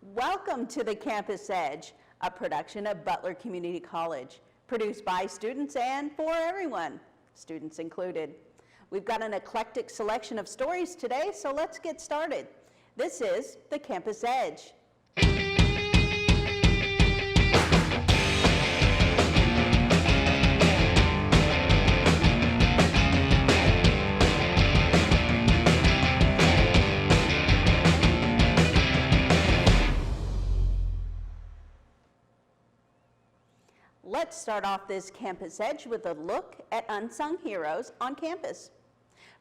Welcome to the Campus Edge, a production of Butler Community College, produced by students and for everyone, students included. We've got an eclectic selection of stories today, so let's get started. This is the Campus Edge. Let's start off this Campus Edge with a look at unsung heroes on campus.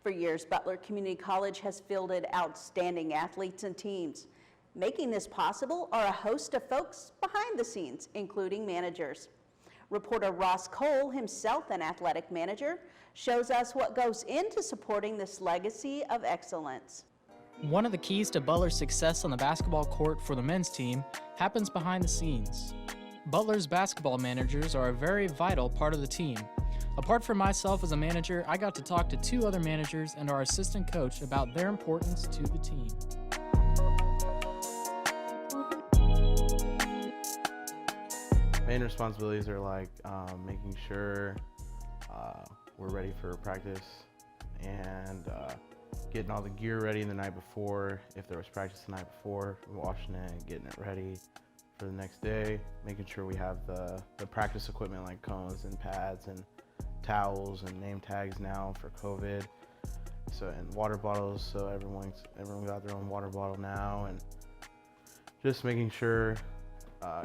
For years, Butler Community College has fielded outstanding athletes and teams. Making this possible are a host of folks behind the scenes, including managers. Reporter Ross Cole, himself an athletic manager, shows us what goes into supporting this legacy of excellence. One of the keys to Butler's success on the basketball court for the men's team happens behind the scenes. Butler's basketball managers are a very vital part of the team. Apart from myself as a manager, I got to talk to two other managers and our assistant coach about their importance to the team. Main responsibilities are like making sure we're ready for practice and getting all the gear ready the night before. If there was practice the night before, washing it and getting it ready for the next day, making sure we have the practice equipment like cones and pads and towels and name tags now for COVID. So, and water bottles, so everyone's got their own water bottle now, and just making sure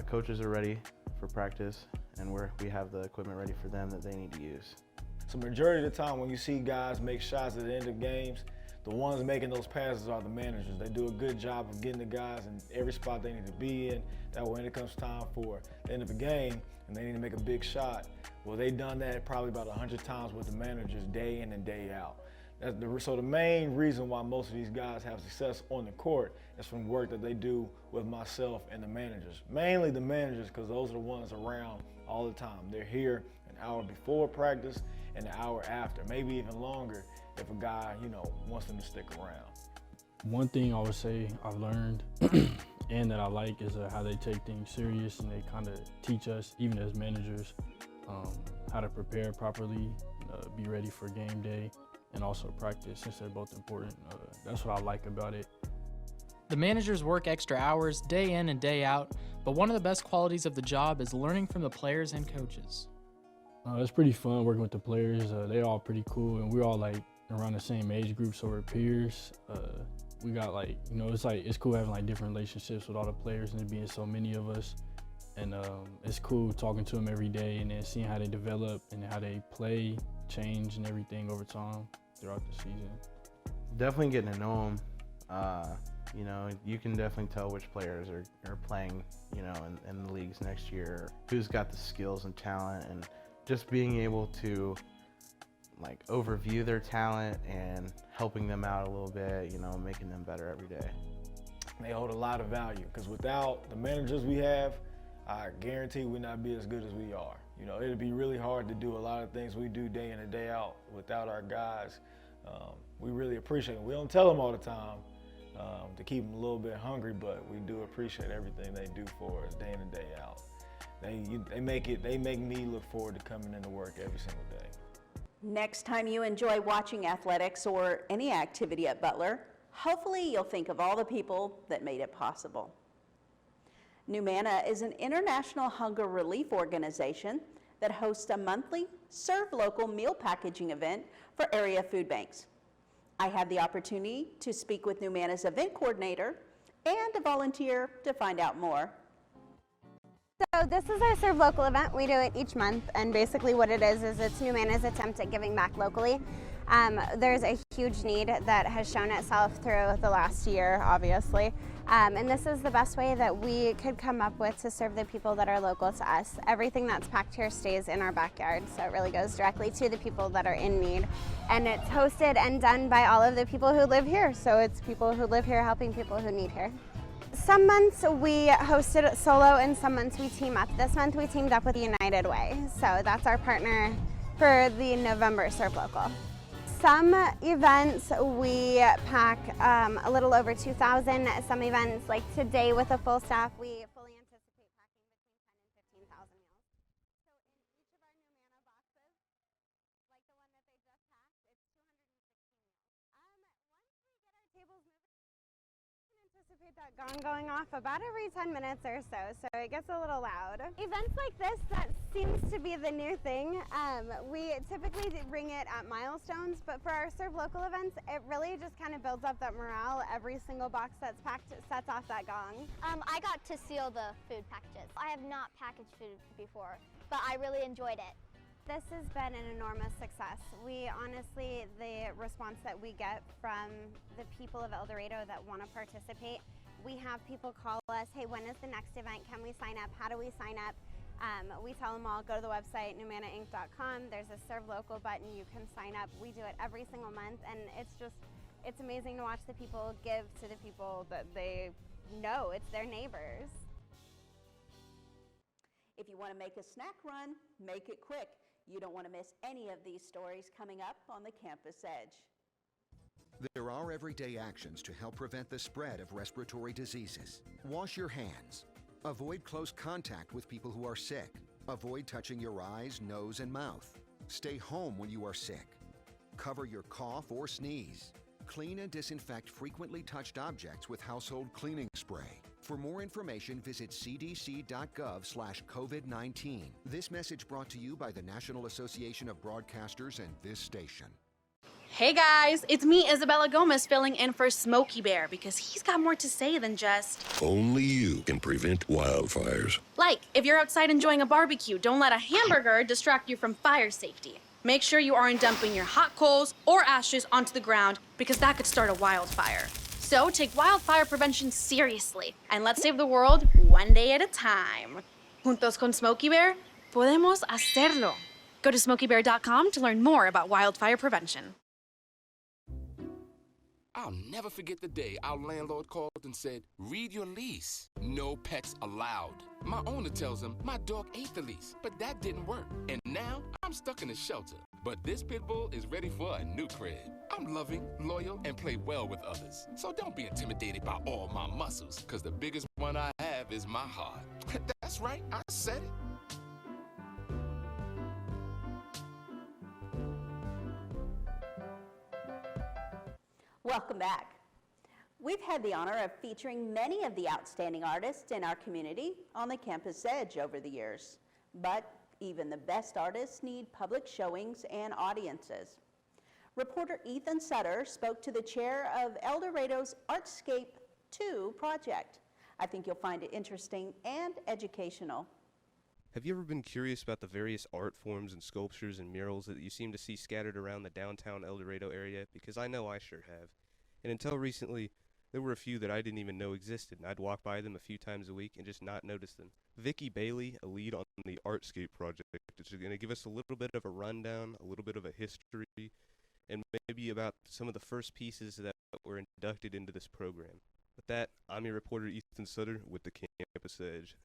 coaches are ready for practice and we have the equipment ready for them that they need to use. So majority of the time when you see guys make shots at the end of games, the ones making those passes are the managers. They do a good job of getting the guys in every spot they need to be in. That way when it comes time for the end of the game and they need to make a big shot, well, they've done that probably about 100 times with the managers day in and day out. So the main reason why most of these guys have success on the court is from work that they do with myself and the managers. Mainly the managers, because those are the ones around all the time. They're here an hour before practice and an hour after, maybe even longer if a guy, wants them to stick around. One thing I would say I've learned and that I like is how they take things serious, and they kind of teach us, even as managers, how to prepare properly, be ready for game day, and also practice, since they're both important. That's what I like about it. The managers work extra hours day in and day out, but one of the best qualities of the job is learning from the players and coaches. It's pretty fun working with the players. They're all pretty cool, and we're all around the same age group, so we're peers. We got it's cool having different relationships with all the players and there being so many of us. And it's cool talking to them every day and then seeing how they develop and how they play, change and everything over time throughout the season. Definitely getting to know them. You can definitely tell which players are playing, in the leagues next year, who's got the skills and talent, and just being able to overview their talent and helping them out a little bit, making them better every day. They hold a lot of value, because without the managers we have, I guarantee we'd not be as good as we are. It'd be really hard to do a lot of things we do day in and day out without our guys. We really appreciate them. We don't tell them all the time to keep them a little bit hungry, but we do appreciate everything they do for us day in and day out. They make me look forward to coming into work every single day. Next time you enjoy watching athletics or any activity at Butler, hopefully you'll think of all the people that made it possible. Numana is an international hunger relief organization that hosts a monthly Serve Local meal packaging event for area food banks. I had the opportunity to speak with Numana's event coordinator and a volunteer to find out more. So this is our Serve Local event. We do it each month, and basically what it is it's Numana's attempt at giving back locally. There's a huge need that has shown itself through the last year, obviously, and this is the best way that we could come up with to serve the people that are local to us. Everything that's packed here stays in our backyard, so it really goes directly to the people that are in need, and it's hosted and done by all of the people who live here, so it's people who live here helping people who need here. Some months we hosted solo and some months we team up. This month we teamed up with United Way, so that's our partner for the November Serve Local. Some events we pack a little over 2,000. Some events, like today with a full staff, we fully anticipate packing between 10 and 15,000 meals. So in each of our Numana boxes, like the one that they just packed, it's 216 meals. Once we get our tables moving, we can anticipate that gong going off about every 10 minutes or so it gets a little loud. Events like this, that seems to be the new thing. We typically bring it at milestones, but for our Serve Local events, it really just kind of builds up that morale. Every single box that's packed sets off that gong. I got to seal the food packages. I have not packaged food before, but I really enjoyed it. This has been an enormous success. We honestly, the response that we get from the people of El Dorado that want to participate, we have people call us, hey, when is the next event? Can we sign up? How do we sign up? We tell them all, go to the website, numanainc.com. There's a Serve Local button. You can sign up. We do it every single month, and it's amazing to watch the people give to the people that they know. It's their neighbors. If you want to make a snack run, make it quick. You don't want to miss any of these stories coming up on the Campus Edge. There are everyday actions to help prevent the spread of respiratory diseases. Wash your hands. Avoid close contact with people who are sick. Avoid touching your eyes, nose, and mouth. Stay home when you are sick. Cover your cough or sneeze. Clean and disinfect frequently touched objects with household cleaning spray. For more information, visit cdc.gov/COVID-19. This message brought to you by the National Association of Broadcasters and this station. Hey guys, it's me, Isabella Gomez, filling in for Smokey Bear because he's got more to say than just... Only you can prevent wildfires. Like, if you're outside enjoying a barbecue, don't let a hamburger distract you from fire safety. Make sure you aren't dumping your hot coals or ashes onto the ground because that could start a wildfire. So take wildfire prevention seriously and let's save the world one day at a time. Juntos con Smokey Bear, podemos hacerlo. Go to smokeybear.com to learn more about wildfire prevention. I'll never forget the day our landlord called and said, read your lease. No pets allowed. My owner tells him my dog ate the lease, but that didn't work. And now I'm stuck in a shelter. But this pit bull is ready for a new crib. I'm loving, loyal, and play well with others. So don't be intimidated by all my muscles, because the biggest one I have is my heart. That's right, I said it. Welcome back. We've had the honor of featuring many of the outstanding artists in our community on the Campus Edge over the years. But even the best artists need public showings and audiences. Reporter Ethan Sutter spoke to the chair of El Dorado's ArtScape 2 project. I think you'll find it interesting and educational. Have you ever been curious about the various art forms and sculptures and murals that you seem to see scattered around the downtown El Dorado area? Because I know I sure have. And until recently, there were a few that I didn't even know existed, and I'd walk by them a few times a week and just not notice them. Vicki Bailey, a lead on the ArtScape project, is going to give us a little bit of a rundown, a little bit of a history, and maybe about some of the first pieces that were inducted into this program. With that, I'm your reporter Ethan Sutter with the Campus Edge.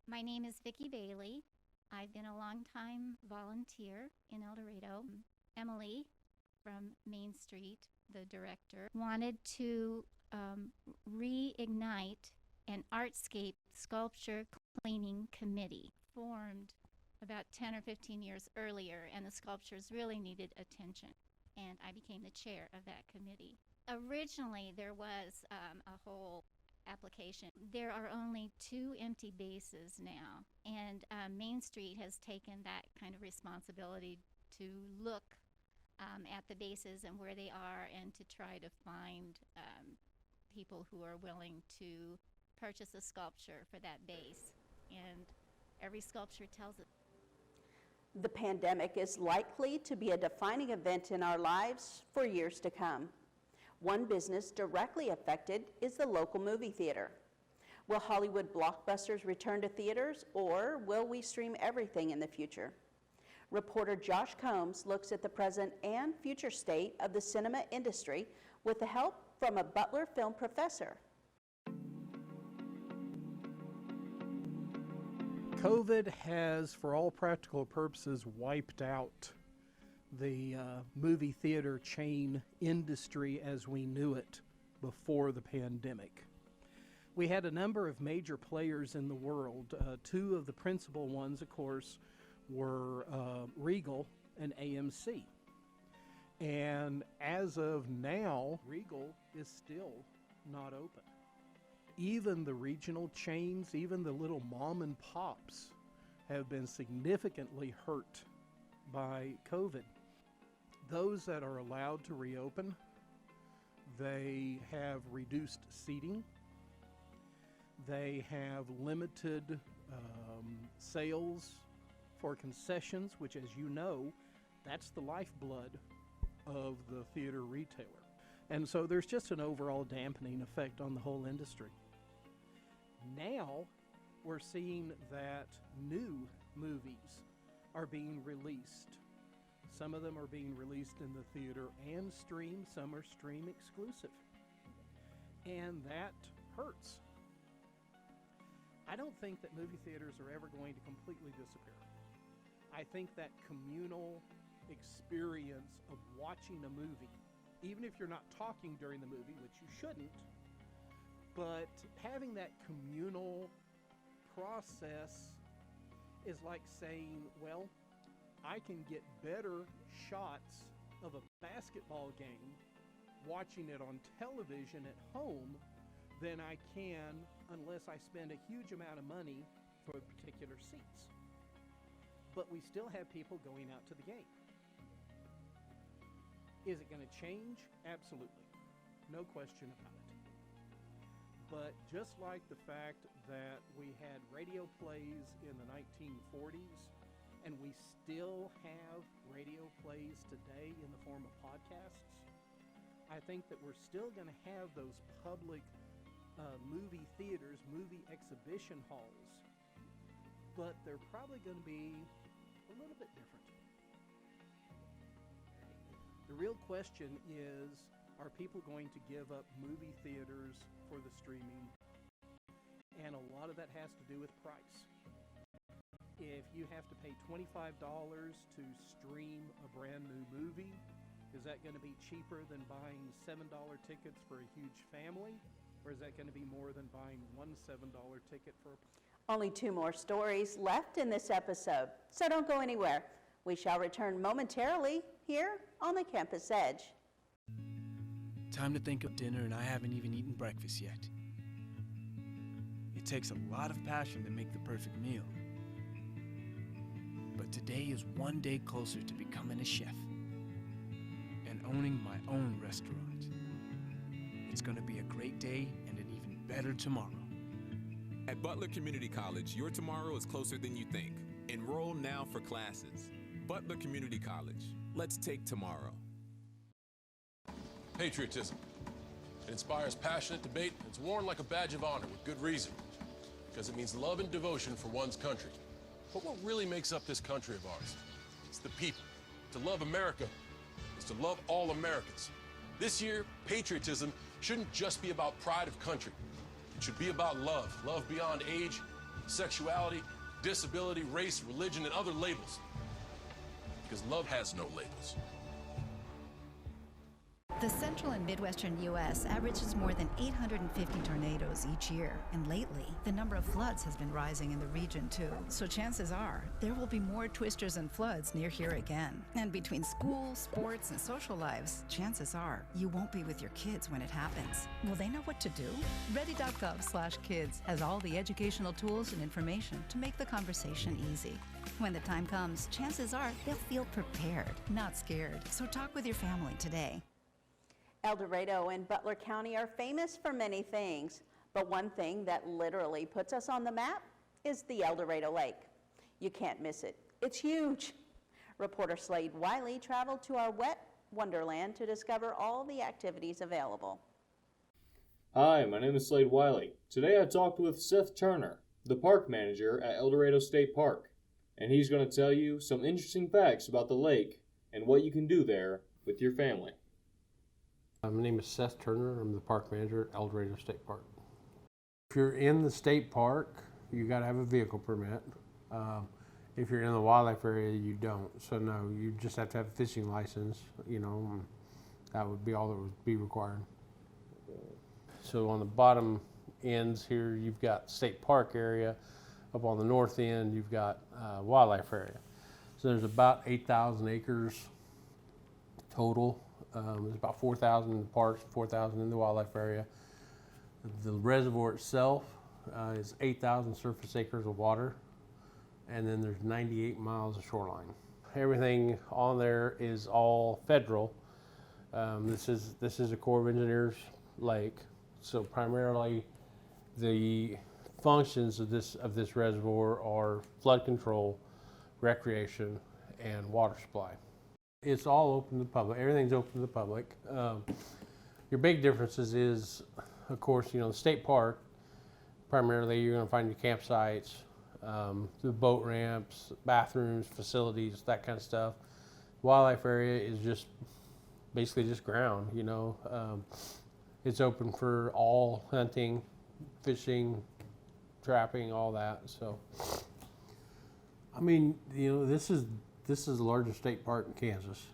My name is Vicki Bailey. I've been a long-time volunteer in El Dorado. Emily from Main Street, the director, wanted to reignite an ArtScape sculpture cleaning committee formed about 10 or 15 years earlier, and the sculptures really needed attention, and I became the chair of that committee. Originally, there was a whole application. There are only 2 empty bases now, and Main Street has taken that kind of responsibility to look at the bases and where they are and to try to find people who are willing to purchase a sculpture for that base, and every sculpture tells it. The pandemic is likely to be a defining event in our lives for years to come. One business directly affected is the local movie theater. Will Hollywood blockbusters return to theaters, or will we stream everything in the future? Reporter Josh Combs looks at the present and future state of the cinema industry with the help from a Butler film professor. COVID has, for all practical purposes, wiped out the movie theater chain industry as we knew it before the pandemic. We had a number of major players in the world. Two of the principal ones, of course, were Regal and AMC. And as of now, Regal is still not open. Even the regional chains, even the little mom and pops have been significantly hurt by COVID. Those that are allowed to reopen, they have reduced seating. They have limited sales for concessions, which, as you know, that's the lifeblood of the theater retailer. And so there's just an overall dampening effect on the whole industry. Now we're seeing that new movies are being released. Some of them are being released in the theater and stream, some are stream exclusive. And that hurts. I don't think that movie theaters are ever going to completely disappear. I think that communal experience of watching a movie, even if you're not talking during the movie, which you shouldn't, but having that communal process is like saying, well, I can get better shots of a basketball game watching it on television at home than I can unless I spend a huge amount of money for particular seats. But we still have people going out to the game. Is it going to change? Absolutely. No question about it. But just like the fact that we had radio plays in the 1940s, and we still have radio plays today in the form of podcasts, I think that we're still going to have those public movie theaters, movie exhibition halls, but they're probably going to be a little bit different. The real question is, are people going to give up movie theaters for the streaming? And a lot of that has to do with price. If you have to pay $25 to stream a brand new movie, is that going to be cheaper than buying $7 tickets for a huge family? Or is that going to be more than buying one $7 ticket for a... Only 2 more stories left in this episode, so don't go anywhere. We shall return momentarily here on the Campus Edge. Time to think of dinner, and I haven't even eaten breakfast yet. It takes a lot of passion to make the perfect meal. But today is one day closer to becoming a chef and owning my own restaurant. It's going to be a great day and an even better tomorrow. At Butler Community College, your tomorrow is closer than you think. Enroll now for classes. Butler Community College. Let's take tomorrow. Patriotism. It inspires passionate debate. It's worn like a badge of honor with good reason, because it means love and devotion for one's country. But what really makes up this country of ours? It's the people. To love America is to love all Americans. This year, patriotism shouldn't just be about pride of country. It should be about love. Love beyond age, sexuality, disability, race, religion, and other labels. Because love has no labels. The central and midwestern U.S. averages more than 850 tornadoes each year, and lately, the number of floods has been rising in the region too. So chances are, there will be more twisters and floods near here again. And between school, sports, and social lives, chances are, you won't be with your kids when it happens. Will they know what to do? Ready.gov/kids has all the educational tools and information to make the conversation easy. When the time comes, chances are they'll feel prepared, not scared. So talk with your family today. El Dorado and Butler County are famous for many things, but one thing that literally puts us on the map is the El Dorado Lake. You can't miss it. It's huge. Reporter Slade Wiley traveled to our wet wonderland to discover all the activities available. Hi, my name is Slade Wiley. Today I talked with Seth Turner, the park manager at El Dorado State Park, and he's going to tell you some interesting facts about the lake and what you can do there with your family. My name is Seth Turner. I'm the park manager at El Dorado State Park. If you're in the state park, you got to have a vehicle permit. If you're in the wildlife area, you don't. So no, you just have to have a fishing license, you know, and that would be all that would be required. So on the bottom ends here, you've got state park area. Up on the north end, you've got wildlife area. So there's about 8,000 acres total. There's about 4,000 in the parks, 4,000 in the wildlife area. The reservoir itself is 8,000 surface acres of water, and then there's 98 miles of shoreline. Everything on there is all federal. This is a Corps of Engineers lake, so primarily the functions of this reservoir are flood control, recreation, and water supply. It's all open to the public. Everything's open to the public. Your big differences is, of course, you know, the state park. Primarily, you're going to find your campsites, the boat ramps, bathrooms, facilities, that kind of stuff. Wildlife area is just basically just ground. You know, it's open for all hunting, fishing, trapping, all that. So, I mean, you know, this is the largest state park in Kansas.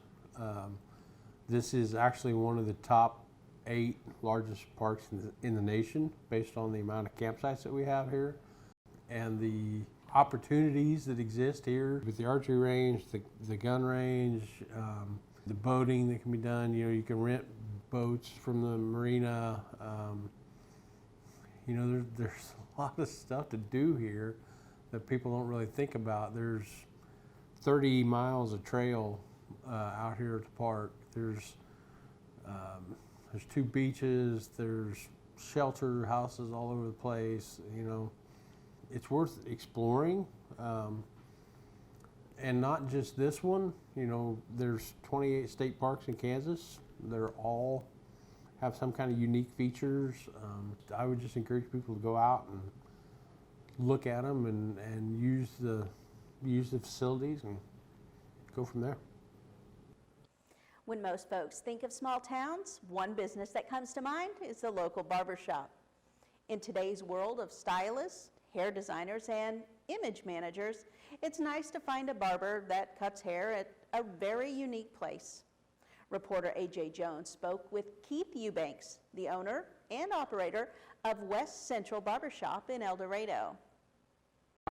This is actually one of the top 8 largest parks in the nation based on the amount of campsites that we have here and the opportunities that exist here with the archery range, the gun range, the boating that can be done. You know, you can rent boats from the marina. You know, there's a lot of stuff to do here that people don't really think about. There's 30 miles of trail out here at the park. There's 2 beaches. There's shelter houses all over the place. You know, it's worth exploring, and not just this one. You know, there's 28 state parks in Kansas. They're all have some kind of unique features. I would just encourage people to go out and look at them and use the facilities and go from there. When most folks think of small towns, one business that comes to mind is the local barber shop. In today's world of stylists, hair designers, and image managers, it's nice to find a barber that cuts hair at a very unique place. Reporter A.J. Jones spoke with Keith Eubanks, the owner and operator of West Central Barbershop in El Dorado.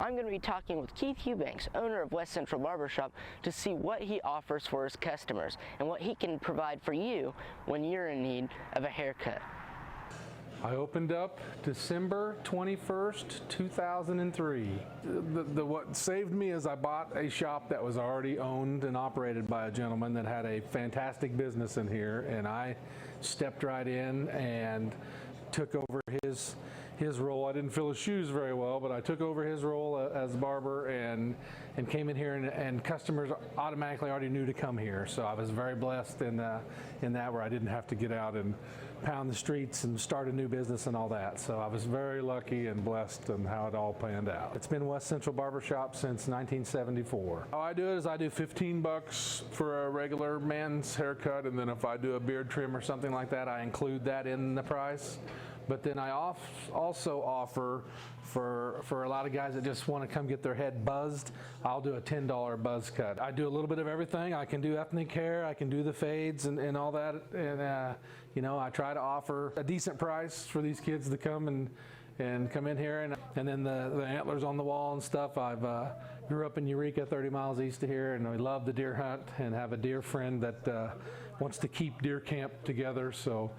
I'm going to be talking with Keith Eubanks, owner of West Central Barbershop, to see what he offers for his customers and what he can provide for you when you're in need of a haircut. I opened up December 21st, 2003. What saved me is I bought a shop that was already owned and operated by a gentleman that had a fantastic business in here, and I stepped right in and took over his role. I didn't fill his shoes very well, but I took over his role as barber and came in here, and customers automatically already knew to come here. So I was very blessed in that, where I didn't have to get out and pound the streets and start a new business and all that. So I was very lucky and blessed in how it all planned out. It's been West Central Barbershop since 1974. How I do it is I do $15 for a regular man's haircut, and then if I do a beard trim or something like that, I include that in the price. But then I also offer for a lot of guys that just want to come get their head buzzed, I'll do a $10 buzz cut. I do a little bit of everything. I can do ethnic hair, I can do the fades and all that. And you know, I try to offer a decent price for these kids to come and come in here. And then the antlers on the wall and stuff. I've grew up in Eureka, 30 miles east of here, and we love the deer hunt and have a deer friend that wants to keep deer camp together. So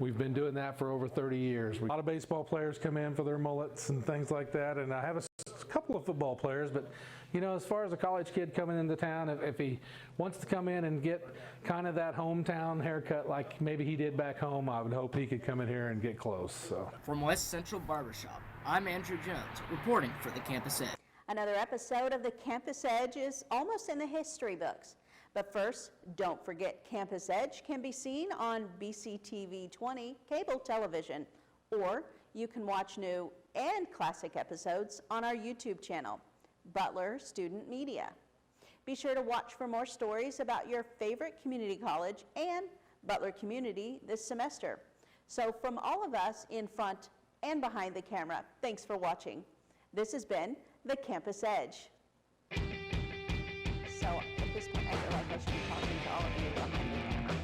we've been doing that for over 30 years. A lot of baseball players come in for their mullets and things like that, and I have a couple of football players, but you know, as far as a college kid coming into town, if he wants to come in and get kind of that hometown haircut like maybe he did back home, I would hope he could come in here and get close. So, from West Central Barbershop, I'm Andrew Jones, reporting for the Campus Edge. Another episode of the Campus Edge is almost in the history books. But first, don't forget Campus Edge can be seen on BCTV 20 cable television, or you can watch new and classic episodes on our YouTube channel, Butler Student Media. Be sure to watch for more stories about your favorite community college and Butler community this semester. So from all of us in front and behind the camera, thanks for watching. This has been the Campus Edge. So at this point, I feel like I should be talking to all of you on my new camera.